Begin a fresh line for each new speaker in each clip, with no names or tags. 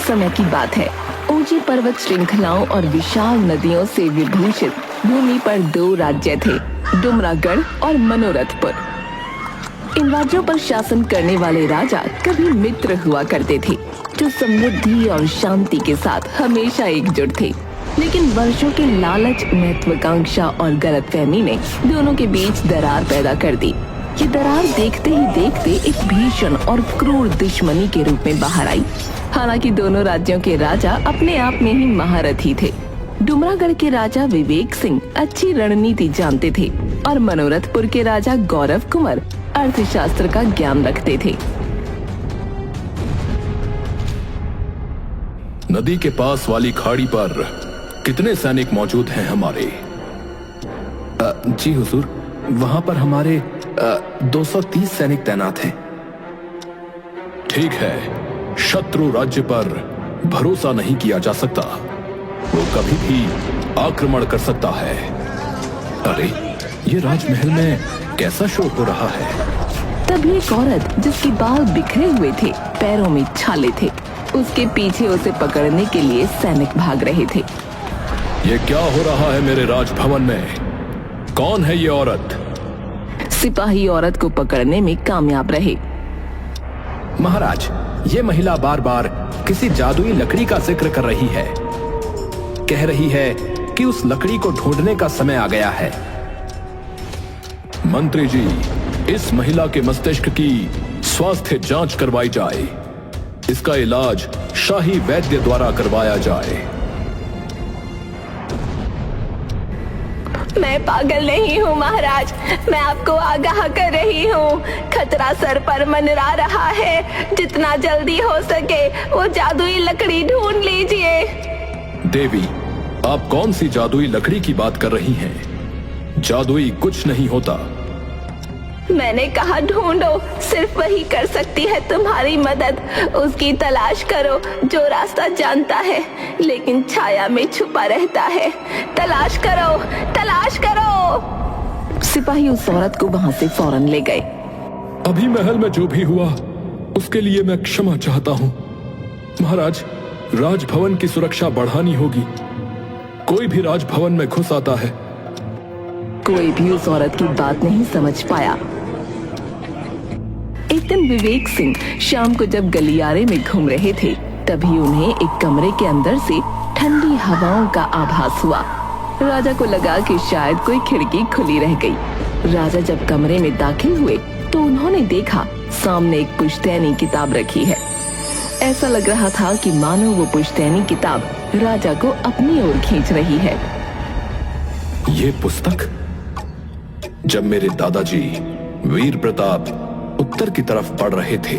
समय की बात है। ऊंची पर्वत श्रृंखलाओं और विशाल नदियों से विभूषित भूमि पर दो राज्य थे, डुमरागढ़ और मनोरथपुर। इन राज्यों पर शासन करने वाले राजा कभी मित्र हुआ करते थे, जो समृद्धि और शांति के साथ हमेशा एकजुट थे। लेकिन वर्षों के लालच, महत्वाकांक्षा और गलतफहमी ने दोनों के बीच दरार पैदा कर दी। ये दरार देखते ही देखते एक भीषण और क्रूर दुश्मनी के रूप में बाहर आई। हालांकि दोनों राज्यों के राजा अपने आप में ही महारथी थे। डुमरागढ़ के राजा विवेक सिंह अच्छी रणनीति जानते थे और मनोरथपुर के राजा गौरव कुंवर अर्थशास्त्र का ज्ञान रखते थे।
नदी के पास वाली खाड़ी पर कितने सैनिक मौजूद हैं हमारे?
जी हुजूर, वहां पर हमारे 230 सैनिक तैनात हैं।
ठीक है, शत्रु राज्य पर भरोसा नहीं किया जा सकता। वो कभी भी आक्रमण कर सकता है। अरे, ये राजमहल में कैसा शोर हो रहा है?
तभी एक औरत, जिसके बाल बिखरे हुए थे, पैरों में छाले थे, उसके पीछे उसे पकड़ने के लिए सैनिक भाग रहे थे।
ये क्या हो रहा है मेरे राजभवन में? कौन है ये औरत?
सिपाही औरत को पकड़ने में कामयाब रहे।
महाराज, ये महिला बार बार किसी जादुई लकड़ी का जिक्र कर रही है। कह रही है कि उस लकड़ी को ढूंढने का समय आ गया है।
मंत्री जी, इस महिला के मस्तिष्क की स्वास्थ्य जांच करवाई जाए। इसका इलाज शाही वैद्य द्वारा करवाया जाए।
मैं पागल नहीं हूँ महाराज, मैं आपको आगाह कर रही हूँ। खतरा सर पर मंडरा रहा है। जितना जल्दी हो सके वो जादुई लकड़ी ढूंढ लीजिए।
देवी, आप कौन सी जादुई लकड़ी की बात कर रही हैं? जादुई कुछ नहीं होता।
मैंने कहा ढूंढो, सिर्फ वही कर सकती है तुम्हारी मदद। उसकी तलाश करो जो रास्ता जानता है लेकिन छाया में छुपा रहता है। तलाश करो, तलाश करो। सिपाही उस औरत को वहां से फौरन ले गए।
अभी महल में जो भी हुआ उसके लिए मैं क्षमा चाहता हूँ। महाराज, राजभवन की सुरक्षा बढ़ानी होगी। कोई भी राजभवन में घुस आता है।
कोई भी उस औरत की बात नहीं समझ पाया। एक दिन विवेक सिंह शाम को जब गलियारे में घूम रहे थे, तभी उन्हें एक कमरे के अंदर से ठंडी हवाओं का आभास हुआ। राजा को लगा कि शायद कोई खिड़की खुली रह गई। राजा जब कमरे में दाखिल हुए तो उन्होंने देखा सामने एक पुश्तैनी किताब रखी है। ऐसा लग रहा था कि मानो वो पुश्तैनी किताब राजा को अपनी ओर खींच रही है।
ये पुस्तक? जब मेरे दादाजी वीर प्रताप उत्तर की तरफ बढ़ रहे थे,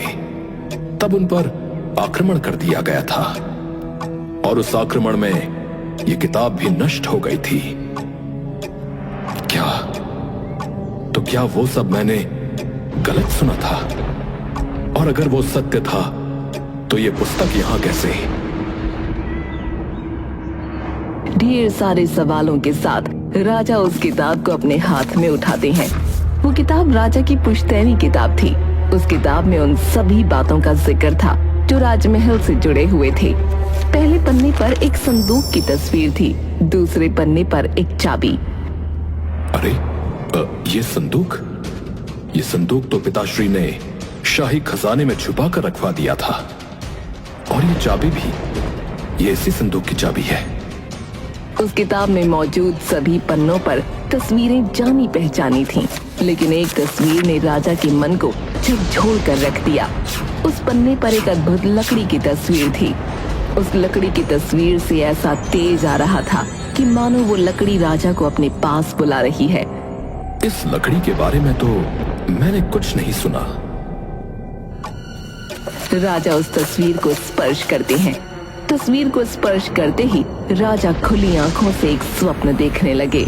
तब उन पर आक्रमण कर दिया गया था और उस आक्रमण में ये किताब भी नष्ट हो गई थी। क्या वो सब मैंने गलत सुना था? और अगर वो सत्य था तो ये पुस्तक यहां कैसे?
ढेर सारे सवालों के साथ राजा उस किताब को अपने हाथ में उठाते हैं। वो किताब राजा की पुश्तैनी किताब थी। उस किताब में उन सभी बातों का जिक्र था जो राजमहल से जुड़े हुए थे। पहले पन्ने पर एक संदूक की तस्वीर थी, दूसरे पन्ने पर एक चाबी।
अरे, ये संदूक तो पिताश्री ने शाही खजाने में छुपा कर रखवा दिया था। और ये चाबी भी, ये इसी संदूक की चाबी है।
उस किताब में मौजूद सभी पन्नों पर तस्वीरें जानी पहचानी थीं, लेकिन एक तस्वीर ने राजा के मन को झकझोर कर रख दिया। उस पन्ने पर एक अद्भुत लकड़ी की तस्वीर थी। उस लकड़ी की तस्वीर से ऐसा तेज आ रहा था कि मानो वो लकड़ी राजा को अपने पास बुला रही है।
इस लकड़ी के बारे में तो मैंने कुछ नहीं सुना।
राजा उस तस्वीर को स्पर्श करते हैं। तस्वीर को स्पर्श करते ही राजा खुली आंखों से एक स्वप्न देखने लगे।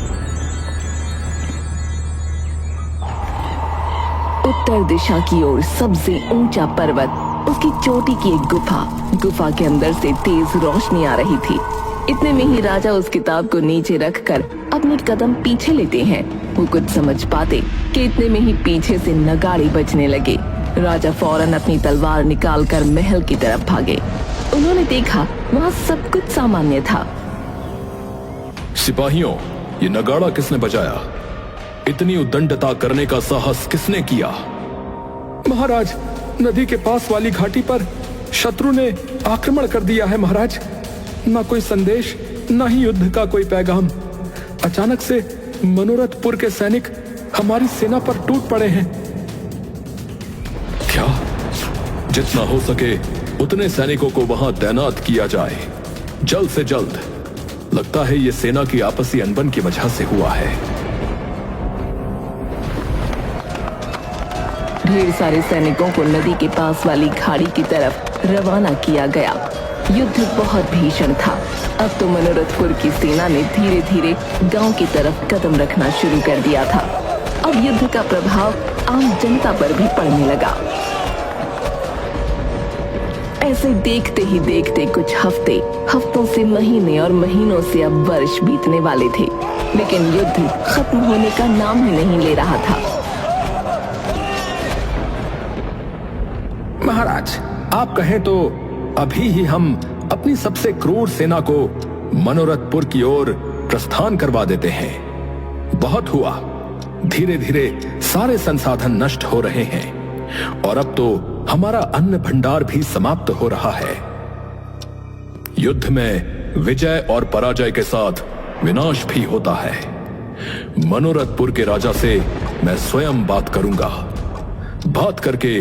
उत्तर दिशा की ओर सबसे ऊंचा पर्वत, उसकी चोटी की एक गुफा के अंदर से तेज रोशनी आ रही थी। इतने में ही राजा उस किताब को नीचे रखकर अपने कदम पीछे लेते हैं। वो कुछ समझ पाते कि इतने में ही पीछे से नगाड़े बजने लगे। राजा फौरन अपनी तलवार निकालकर महल की तरफ भागे। उन्होंने देखा वहाँ सब कुछ सामान्य था।
सिपाहियों, ये नगाड़ा किसने बजाया? इतनी उद्दंडता करने का साहस किसने किया?
महाराज, नदी के पास वाली घाटी पर शत्रु ने आक्रमण कर दिया है महाराज। ना कोई संदेश, ना ही युद्ध का कोई पैगाम। अचानक से मनोरथपुर के सैनिक हमारी सेना पर टूट पड़े हैं।
क्या? जितना हो सके उतने सैनिकों को वहां तैनात किया जाए, जल्द से जल्द। लगता है ये सेना की आपसी अनबन की वजह से हुआ है।
ढेर सारे सैनिकों को नदी के पास वाली खाड़ी की तरफ रवाना किया गया। युद्ध बहुत भीषण था। अब तो मनोरथपुर की सेना ने धीरे धीरे गांव की तरफ कदम रखना शुरू कर दिया था। अब युद्ध का प्रभाव आम जनता पर भी पड़ने लगा। ऐसे देखते ही देखते कुछ हफ्तों से महीने और महीनों से अब वर्ष बीतने वाले थे, लेकिन युद्ध खत्म होने का नाम ही नहीं ले रहा था।
महाराज, आप कहें तो अभी ही हम अपनी सबसे क्रूर सेना को मनोरथपुर की ओर प्रस्थान करवा देते हैं। बहुत हुआ, धीरे धीरे सारे संसाधन नष्ट हो रहे हैं और अब तो हमारा अन्न भंडार भी समाप्त हो रहा है। युद्ध में विजय और पराजय के साथ विनाश भी होता है। मनोरथपुर के राजा से मैं स्वयं बात करूंगा। बात करके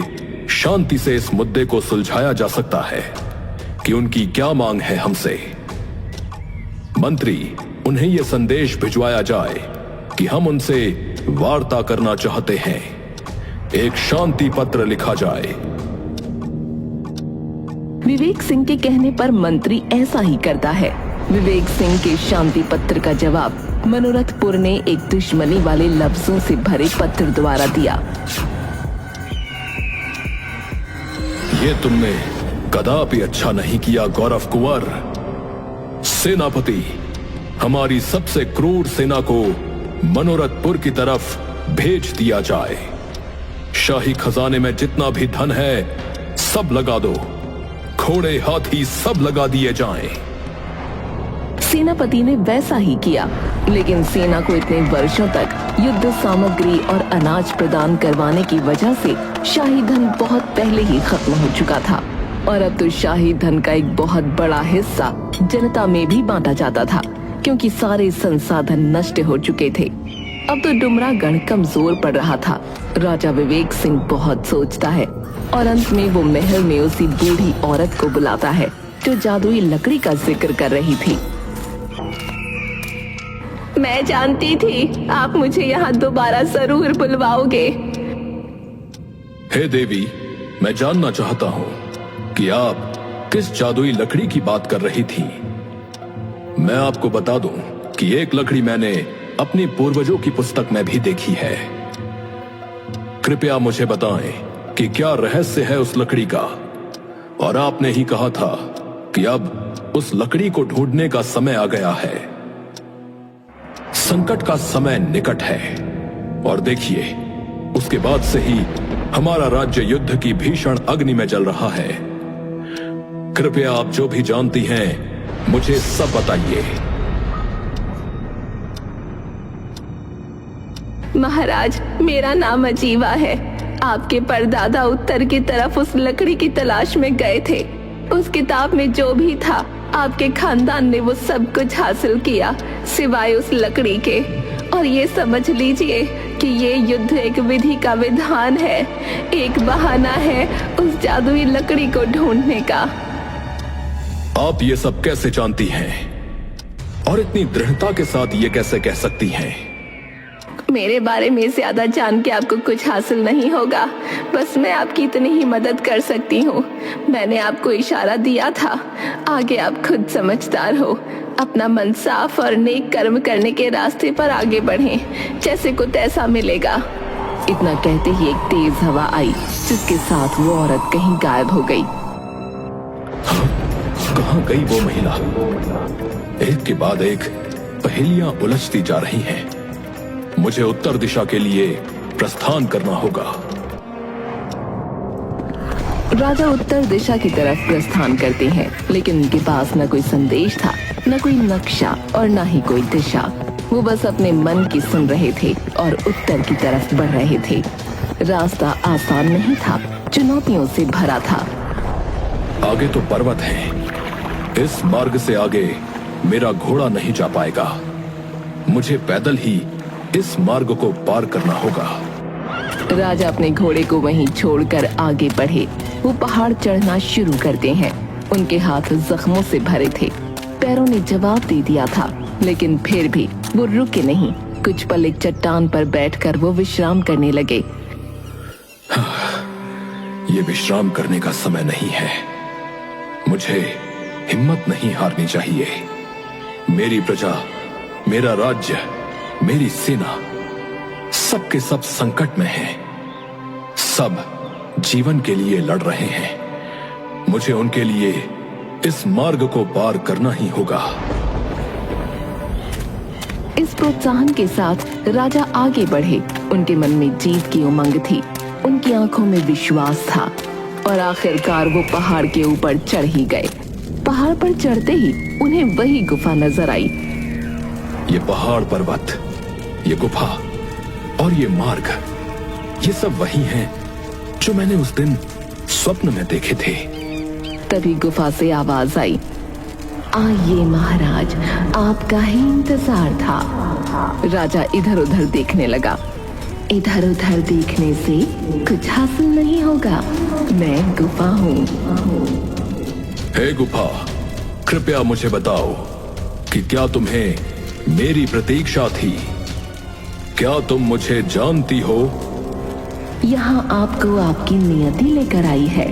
शांति से इस मुद्दे को सुलझाया जा सकता है कि उनकी क्या मांग है हमसे। मंत्री, उन्हें यह संदेश भिजवाया जाए कि हम उनसे वार्ता करना चाहते हैं। एक शांति पत्र लिखा जाए।
विवेक सिंह के कहने पर मंत्री ऐसा ही करता है। विवेक सिंह के शांति पत्र का जवाब मनोरथपुर ने एक दुश्मनी वाले लफ्जों से भरे पत्र द्वारा दिया।
ये तुमने कदापि अच्छा नहीं किया गौरव कुंवर। सेनापति, हमारी सबसे क्रूर सेना को मनोरथपुर की तरफ भेज दिया जाए। शाही खजाने में जितना भी धन है सब लगा दो। घोड़े हाथी सब लगा दिए जाएं।
सेनापति ने वैसा ही किया, लेकिन सेना को इतने वर्षों तक युद्ध सामग्री और अनाज प्रदान करवाने की वजह से शाही धन बहुत पहले ही खत्म हो चुका था और अब तो शाही धन का एक बहुत बड़ा हिस्सा जनता में भी बांटा जाता था, क्योंकि सारे संसाधन नष्ट हो चुके थे। अब तो डुमरागढ़ कमजोर पड़ रहा था। राजा विवेक सिंह बहुत सोचता है और अंत में वो महल में उसी बूढ़ी औरत को बुलाता है जो जादुई लकड़ी का जिक्र कर रही थी। मैं जानती थी आप मुझे यहाँ दोबारा जरूर बुलवाओगे।
हे देवी, मैं जानना चाहता हूँ कि आप किस जादुई लकड़ी की बात कर रही थी। मैं आपको बता दूं कि एक लकड़ी मैंने अपनी पूर्वजों की पुस्तक में भी देखी है। कृपया मुझे बताएं कि क्या रहस्य है उस लकड़ी का। और आपने ही कहा था कि अब उस लकड़ी को ढूंढने का समय आ गया है। संकट का समय निकट है और देखिए, उसके बाद से ही हमारा राज्य युद्ध की भीषण अग्नि में जल रहा है। कृपया आप जो भी जानती हैं मुझे सब बताइए।
महाराज, मेरा नाम अजीवा है। आपके परदादा उत्तर की तरफ उस लकड़ी की तलाश में गए थे। उस किताब में जो भी था आपके खानदान ने वो सब कुछ हासिल किया सिवाय उस लकड़ी के। और ये समझ लीजिए कि ये युद्ध एक विधि का विधान है, एक बहाना है उस जादुई लकड़ी को ढूंढने का।
आप ये सब कैसे जानती हैं और इतनी दृढ़ता के साथ ये कैसे कह सकती हैं?
मेरे बारे में ज्यादा जान के आपको कुछ हासिल नहीं होगा। बस मैं आपकी इतनी ही मदद कर सकती हूँ। मैंने आपको इशारा दिया था, आगे आप खुद समझदार हो। अपना मन साफ और नेक कर्म करने के रास्ते पर आगे बढ़ें, जैसे को तैसा मिलेगा। इतना कहते ही एक तेज हवा आई, जिसके साथ वो औरत कहीं गायब हो गई।
कहाँ गई वो महिला? एक के बाद एक पहेलियां उलझती जा रही हैं। मुझे उत्तर दिशा के लिए प्रस्थान करना होगा।
राजा उत्तर दिशा की तरफ प्रस्थान करते हैं, लेकिन उनके पास न कोई संदेश था, न कोई नक्शा और न ही कोई दिशा। वो बस अपने मन की सुन रहे थे और उत्तर की तरफ बढ़ रहे थे। रास्ता आसान नहीं था, चुनौतियों से भरा था।
आगे तो पर्वत है, इस मार्ग से आगे मेरा घोड़ा नहीं जा पाएगा। मुझे पैदल ही इस मार्ग को पार करना होगा।
राजा अपने घोड़े को वहीं छोड़कर आगे बढ़े। वो पहाड़ चढ़ना शुरू करते हैं। उनके हाथ जख्मों से भरे थे, पैरों ने जवाब दे दिया था, लेकिन फिर भी वो रुके नहीं। कुछ पल एक चट्टान पर बैठकर वो विश्राम करने लगे।
ये विश्राम करने का समय नहीं है। मुझे हिम्मत नहीं हारनी चाहिए। मेरी प्रजा, मेरा राज्य, मेरी सेना सबके सब संकट में हैं। सब जीवन के लिए लड़ रहे हैं। मुझे उनके लिए इस मार्ग को पार करना ही होगा।
इस प्रोत्साहन के साथ राजा आगे बढ़े। उनके मन में जीत की उमंग थी, उनकी आंखों में विश्वास था और आखिरकार वो पहाड़ के ऊपर चढ़ ही गए। पहाड़ पर चढ़ते ही उन्हें वही गुफा नजर आई।
ये पहाड़, पर्वत, ये गुफा और ये मार्ग, ये सब वही हैं जो मैंने उस दिन स्वप्न में देखे थे।
तभी गुफा से आवाज आई, आइए महाराज, आपका ही इंतजार था। राजा इधर उधर देखने लगा। इधर उधर देखने से कुछ हासिल नहीं होगा, मैं गुफा हूँ।
हे गुफा, कृपया मुझे बताओ कि क्या तुम्हें मेरी प्रतीक्षा थी? क्या तुम मुझे जानती हो?
यहाँ आपको आपकी नियति लेकर आई है।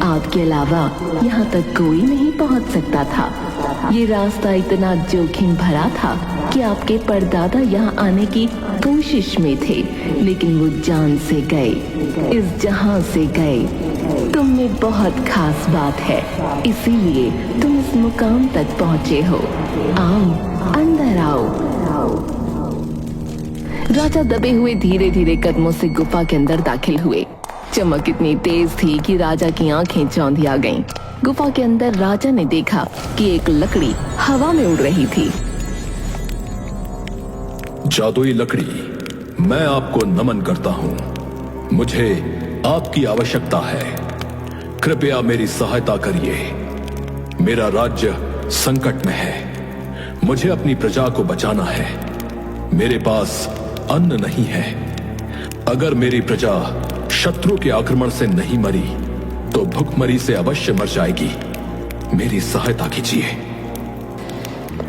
आपके अलावा यहाँ तक कोई नहीं पहुँच सकता था। ये रास्ता इतना जोखिम भरा था कि आपके परदादा यहाँ आने की कोशिश में थे, लेकिन वो जान से गए, इस जहां से गए। तुम में बहुत खास बात है, इसीलिए तुम इस मुकाम तक पहुँचे हो। आओ, अंदर आओ। राजा दबे हुए धीरे धीरे कदमों से गुफा के अंदर दाखिल हुए। चमक इतनी तेज थी कि राजा की आंखें चौंधिया गईं। गुफा के अंदर राजा ने देखा कि एक लकड़ी हवा में उड़ रही थी।
जादुई लकड़ी, मैं आपको नमन करता हूँ। मुझे आपकी आवश्यकता है। कृपया मेरी सहायता करिए। मेरा राज्य संकट में है। मुझे अपनी प्रजा को बचाना है। मेरे पास अन्न नहीं है। अगर मेरी प्रजा शत्रु के आक्रमण से नहीं मरी तो भूखमरी से अवश्य मर जाएगी। मेरी सहायता कीजिए।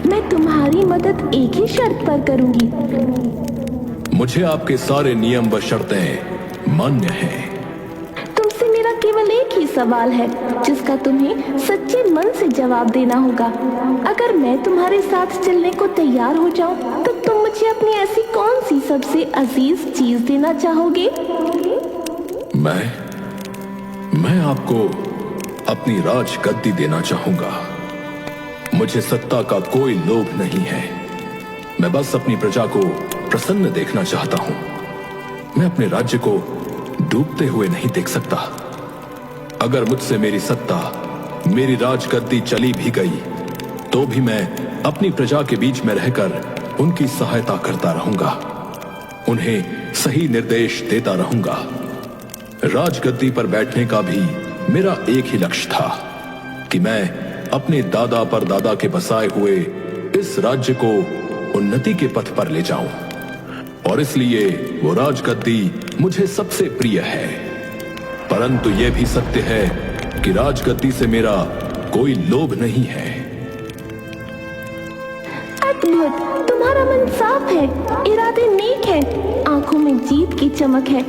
मैं तुम्हारी मदद एक ही शर्त पर करूंगी।
मुझे आपके सारे नियम व शर्तें मान्य हैं।
तुमसे मेरा केवल एक ही सवाल है, जिसका तुम्हें सच्चे मन से जवाब देना होगा। अगर मैं तुम्हारे साथ चलने को तैयार हो जाऊं, तो तुम मुझे अपनी ऐसी कौन सी सबसे अजीज चीज देना चाहोगे?
मैं आपको अपनी राज गद्दी देना चाहूंगा। मुझे सत्ता का कोई लोभ नहीं है। मैं बस अपनी प्रजा को प्रसन्न देखना चाहता हूं। मैं अपने राज्य को डूबते हुए नहीं देख सकता। अगर मुझसे मेरी सत्ता, मेरी राजगद्दी चली भी गई, तो भी मैं अपनी प्रजा के बीच में रहकर उनकी सहायता करता रहूंगा। उन्हें सही निर्देश देता रहूंगा। राजगद्दी पर बैठने का भी मेरा एक ही लक्ष्य था कि मैं अपने दादा परदादा के बसाए हुए इस राज्य को उन्नति के पथ पर ले जाऊं, और इसलिए वो राजगद्दी मुझे सबसे प्रिय है। परंतु यह भी सत्य है कि राजगद्दी से मेरा कोई लोभ नहीं है।
अद्भुत, तुम्हारा मन साफ है, इरादे नेक है, आंखों में जीत की चमक है।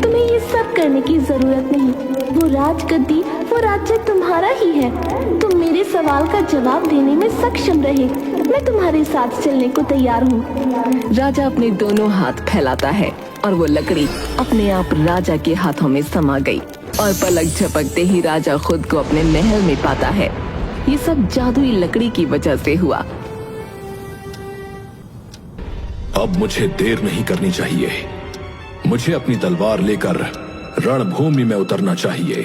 तुम्हें ये सब करने की जरूरत नहीं। वो राजगद्दी, वो राज्य तुम्हारा ही है। तुम मेरे सवाल का जवाब देने में सक्षम रहे। मैं तुम्हारे साथ चलने को तैयार हूँ।
राजा अपने दोनों हाथ फैलाता है और वो लकड़ी अपने आप राजा के हाथों में समा गई और पलक झपकते ही राजा खुद को अपने महल में पाता है। ये सब जादुई लकड़ी की वजह से हुआ।
अब मुझे देर नहीं करनी चाहिए। मुझे अपनी तलवार लेकर रणभूमि में उतरना चाहिए।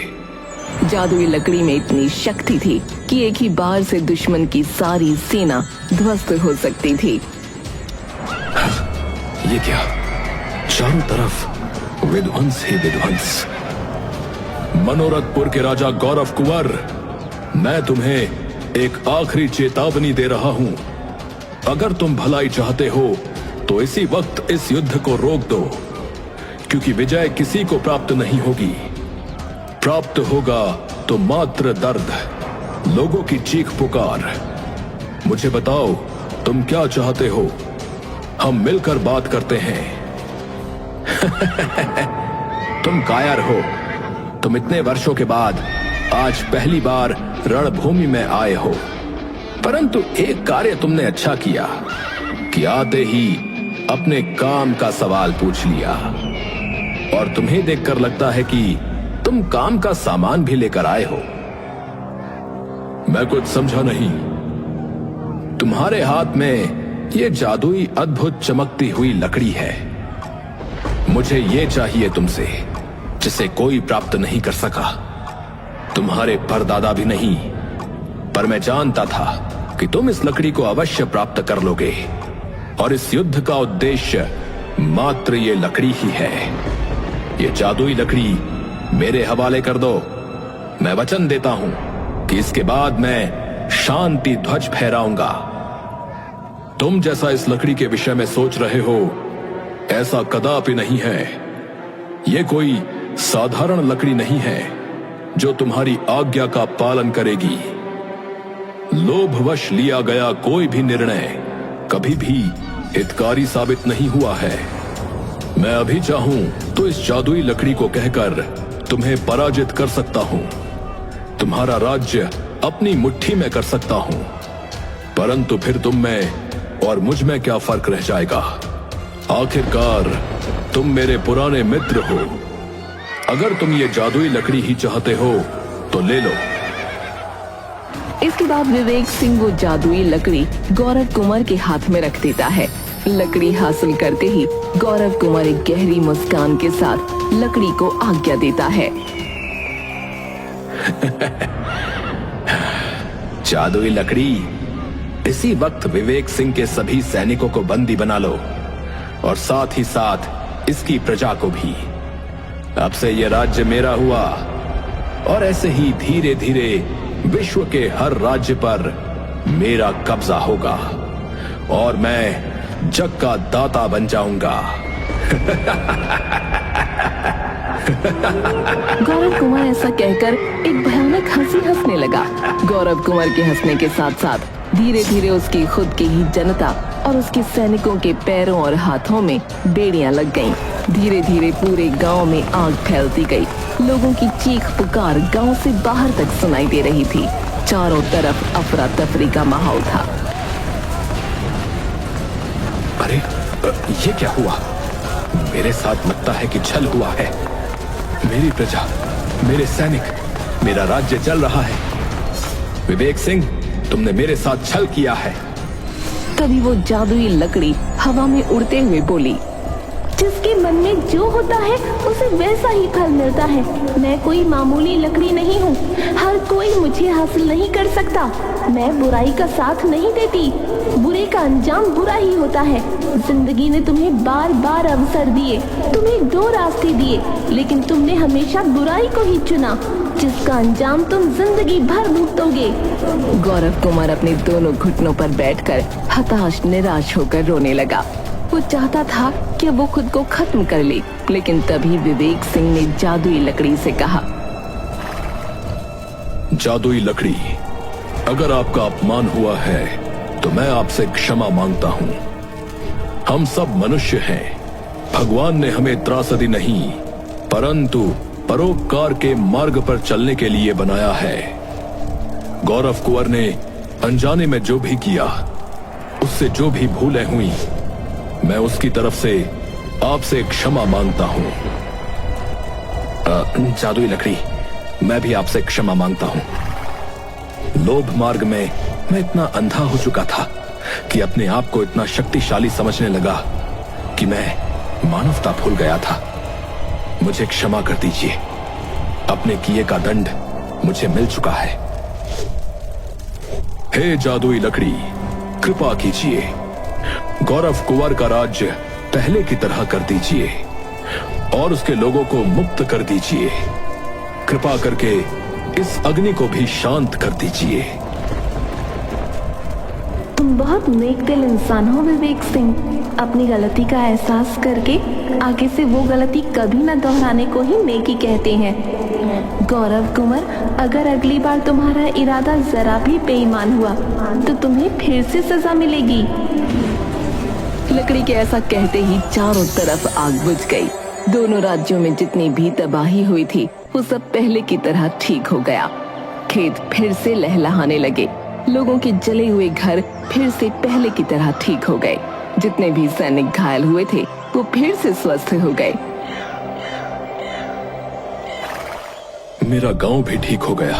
जादुई लकड़ी में इतनी शक्ति थी कि एक ही बार से दुश्मन की सारी सेना ध्वस्त हो सकती थी।
ये क्या? चारों तरफ विध्वंस ही विध्वंस।
मनोरथपुर के राजा गौरव कुंवर, मैं तुम्हें एक आखिरी चेतावनी दे रहा हूं। अगर तुम भलाई चाहते हो तो इसी वक्त इस युद्ध को रोक दो, क्योंकि विजय किसी को प्राप्त नहीं होगी। प्राप्त होगा तो मात्र दर्द, लोगों की चीख पुकार। मुझे बताओ, तुम क्या चाहते हो? हम मिलकर बात करते हैं। तुम कायर हो। तुम इतने वर्षों के बाद आज पहली बार रणभूमि में आए हो, परंतु एक कार्य तुमने अच्छा किया कि आते ही अपने काम का सवाल पूछ लिया। और तुम्हें देखकर लगता है कि तुम काम का सामान भी लेकर आए हो। मैं कुछ समझा नहीं। तुम्हारे हाथ में ये जादुई अद्भुत चमकती हुई लकड़ी है। मुझे ये चाहिए तुमसे, जिसे कोई प्राप्त नहीं कर सका, तुम्हारे परदादा भी नहीं। पर मैं जानता था कि तुम इस लकड़ी को अवश्य प्राप्त कर लोगे, और इस युद्ध का उद्देश्य मात्र ये लकड़ी ही है। ये जादुई लकड़ी मेरे हवाले कर दो। मैं वचन देता हूं कि इसके बाद मैं शांति ध्वज फहराऊंगा। तुम जैसा इस लकड़ी के विषय में सोच रहे हो, ऐसा कदापि नहीं है। यह कोई साधारण लकड़ी नहीं है जो तुम्हारी आज्ञा का पालन करेगी। लोभवश लिया गया कोई भी निर्णय कभी भी हितकारी साबित नहीं हुआ है। मैं अभी चाहूं तो इस जादुई लकड़ी को कहकर तुम्हें पराजित कर सकता हूं, तुम्हारा राज्य अपनी मुट्ठी में कर सकता हूं, परंतु फिर तुम में और मुझ में क्या फर्क रह जाएगा? आखिरकार तुम मेरे पुराने मित्र हो। अगर तुम ये जादुई लकड़ी ही चाहते हो तो ले लो।
इसके बाद विवेक सिंह वो जादुई लकड़ी गौरव कुंवर के हाथ में रख देता है। लकड़ी हासिल करते ही गौरव कुंवर एक गहरी मुस्कान के साथ लकड़ी को आज्ञा देता है।
जादुई लकड़ी, इसी वक्त विवेक सिंह के सभी सैनिकों को बंदी बना लो, और साथ ही साथ इसकी प्रजा को भी। अब से यह राज्य मेरा हुआ, और ऐसे ही धीरे धीरे विश्व के हर राज्य पर मेरा कब्जा होगा, और मैं जग का दाता बन जाऊंगा।
गौरव कुंवर ऐसा कहकर एक भयानक हंसी हंसने लगा। गौरव कुंवर के हंसने के साथ साथ धीरे धीरे उसकी खुद की ही जनता और उसके सैनिकों के पैरों और हाथों में बेड़ियां लग गईं। धीरे धीरे पूरे गांव में आग फैलती गई। लोगों की चीख पुकार गांव से बाहर तक सुनाई दे रही थी। चारों तरफ अफरा तफरी का माहौल था।
अरे, ये क्या हुआ? मेरे साथ लगता है कि छल हुआ है। मेरी प्रजा, मेरे सैनिक, मेरा राज्य जल रहा है। विवेक सिंह, तुमने मेरे साथ छल किया है।
तभी वो जादुई लकड़ी हवा में उड़ते हुए बोली,
जिसके मन में जो होता है उसे वैसा ही फल मिलता है। मैं कोई मामूली लकड़ी नहीं हूँ। हर कोई मुझे हासिल नहीं कर सकता। मैं बुराई का साथ नहीं देती। बुरे का अंजाम बुरा ही होता है। जिंदगी ने तुम्हें बार बार अवसर दिए, तुम्हें 2 रास्ते दिए, लेकिन तुमने हमेशा बुराई को ही चुना, जिसका अंजाम तुम जिंदगी भर भुगतोगे।
गौरव कुमार अपने दोनों घुटनों पर बैठकर हताश निराश होकर रोने लगा। वो चाहता था कि वो खुद को खत्म कर ले, लेकिन तभी विवेक सिंह ने जादुई लकड़ी से कहा,
जादुई लकड़ी, अगर आपका अपमान हुआ है तो मैं आपसे क्षमा मांगता हूं। हम सब मनुष्य हैं। भगवान ने हमें त्रासदी नहीं, परंतु परोपकार के मार्ग पर चलने के लिए बनाया है। गौरव कुंवर ने अनजाने में जो भी किया, उससे जो भी भूलें हुई, मैं उसकी तरफ से आपसे क्षमा मांगता हूं। जादुई लकड़ी, मैं भी आपसे क्षमा मांगता हूं। लोभ मार्ग में मैं इतना अंधा हो चुका था कि अपने आप को इतना शक्तिशाली समझने लगा कि मैं मानवता भूल गया था। मुझे क्षमा कर दीजिए। अपने किए का दंड मुझे मिल चुका है। हे जादुई लकड़ी, कृपा कीजिए, गौरव कुंवर का राज्य पहले की तरह कर दीजिए और उसके लोगों को मुक्त कर दीजिए। कृपा करके इस अग्नि को भी शांत कर दीजिए।
तुम बहुत नेक दिल इंसान हो विवेक सिंह। अपनी गलती का एहसास करके आगे से वो गलती कभी न दोहराने को ही नेकी कहते हैं। गौरव कुंवर, अगर अगली बार तुम्हारा इरादा जरा भी बेईमान हुआ तो तुम्हें फिर से सजा मिलेगी।
लकड़ी के ऐसा कहते ही चारों तरफ आग बुझ गई। दोनों राज्यों में जितनी भी तबाही हुई थी वो सब पहले की तरह ठीक हो गया। खेत फिर से लहलहाने लगे। लोगों के जले हुए घर फिर से पहले की तरह ठीक हो गए। जितने भी सैनिक घायल हुए थे वो फिर से स्वस्थ हो गए।
मेरा गांव भी ठीक हो गया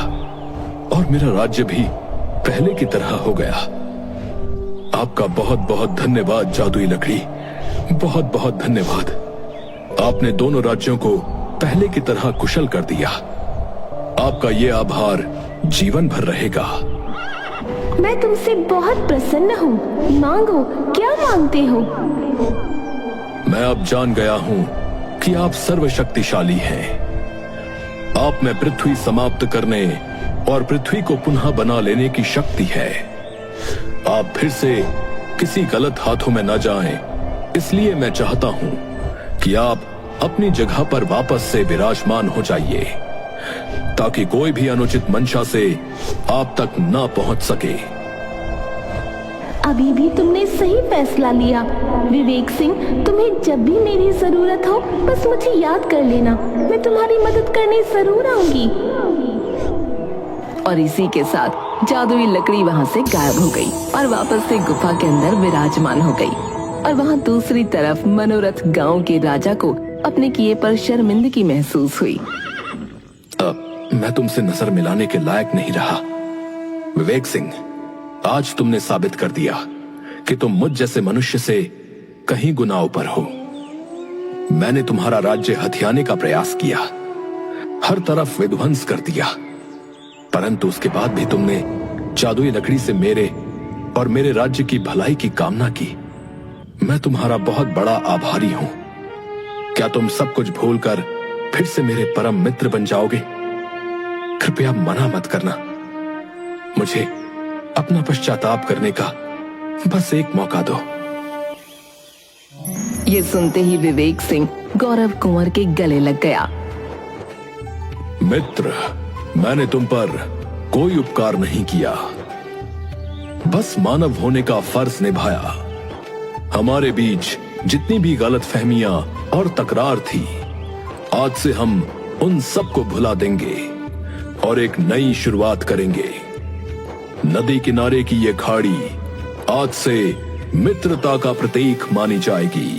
और मेरा राज्य भी पहले की तरह हो गया। आपका बहुत बहुत धन्यवाद जादुई लकड़ी, बहुत बहुत धन्यवाद। आपने दोनों राज्यों को पहले की तरह कुशल कर दिया। आपका ये आभार जीवन भर रहेगा।
मैं तुमसे बहुत प्रसन्न हूँ। मांगो, क्या मांगते हो?
मैं अब जान गया हूँ कि आप सर्वशक्तिशाली हैं। आप में पृथ्वी समाप्त करने और पृथ्वी को पुनः बना लेने की शक्ति है। आप फिर से किसी गलत हाथों में न जाएं, इसलिए मैं चाहता हूँ कि आप अपनी जगह पर वापस से विराजमान हो जाइए ताकि कोई भी अनुचित मंशा से आप तक ना पहुंच सके।
अभी भी तुमने सही फैसला लिया विवेक सिंह। तुम्हें जब भी मेरी जरूरत हो बस मुझे याद कर लेना। मैं तुम्हारी मदद करने जरूर आऊंगी।
और इसी के साथ जादुई लकड़ी वहां से गायब हो गई और वापस से गुफा के अंदर विराजमान हो गई। और वहां दूसरी तरफ मनोरथ गांव के राजा को अपने किए पर शर्मिंदगी महसूस हुई।
मैं तुमसे नजर मिलाने के लायक नहीं रहा विवेक सिंह। आज तुमने साबित कर दिया कि तुम मुझ जैसे मनुष्य से कहीं गुना ऊपर हो। मैंने तुम्हारा राज्य हथियाने का प्रयास किया, हर तरफ विध्वंस कर दिया, परंतु उसके बाद भी तुमने जादुई लकड़ी से मेरे और मेरे राज्य की भलाई की कामना की। मैं तुम्हारा बहुत बड़ा आभारी हूं। क्या तुम सब कुछ भूलकर फिर से मेरे परम मित्र बन जाओगे? कृपया मना मत करना। मुझे अपना पश्चाताप करने का बस एक मौका दो।
ये सुनते ही विवेक सिंह गौरव कुंवर के गले लग गया।
मित्र, मैंने तुम पर कोई उपकार नहीं किया, बस मानव होने का फर्ज निभाया। हमारे बीच जितनी भी गलतफहमियां और तकरार थी, आज से हम उन सब को भुला देंगे और एक नई शुरुआत करेंगे। नदी किनारे की ये खाड़ी आज से मित्रता का प्रतीक मानी जाएगी।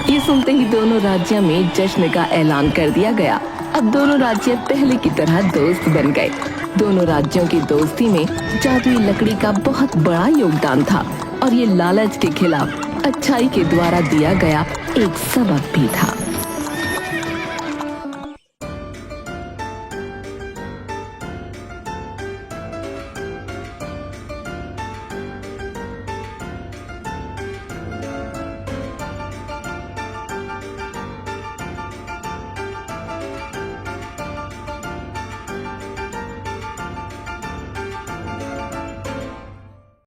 ये सुनते ही दोनों राज्यों में जश्न का ऐलान कर दिया गया। अब दोनों राज्य पहले की तरह दोस्त बन गए। दोनों राज्यों की दोस्ती में जादुई लकड़ी का बहुत बड़ा योगदान था और ये लालच के खिलाफ अच्छाई के द्वारा दिया गया एक सबक भी था।